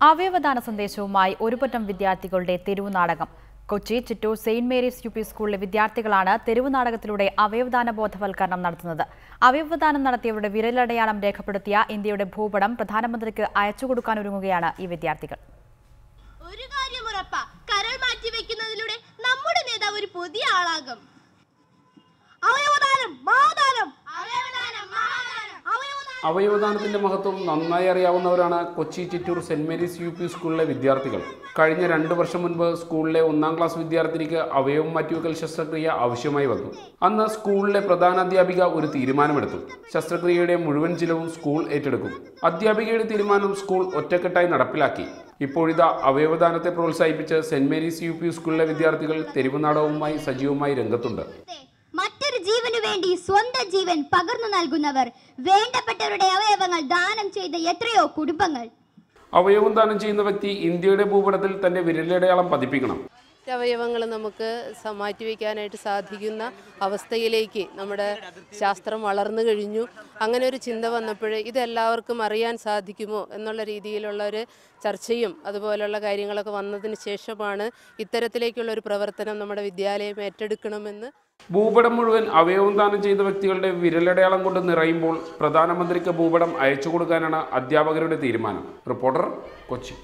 അവയവദാന സന്ദേശവുമായി ഒരുപറ്റം വിദ്യാർത്ഥികളുടെ തെരുവ് നാടകം. Kochi Chittur saint Mary's U P സ്കൂളിലെ വിദ്യാർത്ഥികളാണ് തെരുവ് നാടകത്തിലൂടെ അവയവദാന ബോധവൽക്കരണം നടത്തുന്നത്. അവയവദാനം നടത്തിയവരുടെ വിരലടയാളം രേഖപ്പെടുത്തിയ ഇന്ത്യയുടെ ഭൂപടം പ്രധാനമന്ത്രിക്ക് അയച്ചുകൊടുക്കാനൊരുങ്ങുകയാണ് ഈ വിദ്യാർത്ഥികൾ. ഒരു കാര്യം ഉറപ്പാ, കരൾ മാറ്റിവെക്കുന്നതിലൂടെ നമ്മുടെ നേതാവ് ഒരു പുതിയ ആളാകും. അവയവദാനത്തിന്റെ മഹത്വം നന്നായി അറിയാവുന്നവരാണ് Kochi Chittoor saint Mary's U P സ്കൂളിലെ വിദ്യാർത്ഥികൾ. കഴിഞ്ഞ 2 വർഷം മുൻപ് സ്കൂളിലെ 1ാം ക്ലാസ് വിദ്യാർത്ഥിനിക്ക് അവയവം മാറ്റിവെക്കൽ ശസ്ത്രക്രിയ ആവശ്യമായി വന്നു. അന്ന് സ്കൂളിലെ പ്രധാനാധ്യാപിക ഒരു തീരുമാനമെടുത്തു. ശസ്ത്രക്രിയയുടെ മുഴുവൻ ചിലവും സ്കൂൾ ഏറ്റെടുക്കും. അധ്യാപികയുടെ തീരുമാനം സ്കൂൾ ഒറ്റക്കെട്ടായി നടപ്പിലാക്കി. ഇപ്പോഴിതാ അവയവദാനത്തെ പ്രോത്സാഹിപ്പിച്ച് സെന്റ് മേരീസ് യു പി സ്കൂളിലെ വിദ്യാർത്ഥികൾ തെരുവ് നാടകവുമായി സജീവമായി രംഗത്തുണ്ട്. മറ്റൊരു ജീവനു വേണ്ടി സ്വന്തം ജീവൻ പകർന്നു നൽകുന്നവർ, വേണ്ടപ്പെട്ടവരുടെ അവയവങ്ങൾ ദാനം ചെയ്ത എത്രയോ കുടുംബങ്ങൾ. അവയവം ദാനം ചെയ്യുന്ന വ്യക്തി ഇന്ത്യയുടെ ഭൂപടത്തിൽ തന്റെ വിരലടയാളം പതിപ്പിക്കണം. അവയവങ്ങൾ നമുക്ക് മാറ്റിവെക്കാനായിട്ട് സാധിക്കുന്ന അവസ്ഥയിലേക്ക് നമ്മുടെ ശാസ്ത്രം വളർന്നു കഴിഞ്ഞു. അങ്ങനെ ഒരു ചിന്ത വന്നപ്പോൾ ഇതെല്ലാവർക്കും അറിയാൻ സാധിക്കുമോ എന്നുള്ള രീതിയിലുള്ള ഒരു ചർച്ചയും അതുപോലുള്ള കാര്യങ്ങളൊക്കെ വന്നതിന് ശേഷമാണ് ഇത്തരത്തിലേക്കുള്ളൊരു പ്രവർത്തനം നമ്മുടെ വിദ്യാലയം ഏറ്റെടുക്കണമെന്ന്. ഭൂപടം മുഴുവൻ അവയവം ദാനം ചെയ്ത വ്യക്തികളുടെ വിരലടയാളം കൊണ്ട് നിറയുമ്പോൾ പ്രധാനമന്ത്രിക്ക് ഭൂപടം അയച്ചു കൊടുക്കാനാണ് അധ്യാപകരുടെ തീരുമാനം. റിപ്പോർട്ടർ, കൊച്ചി.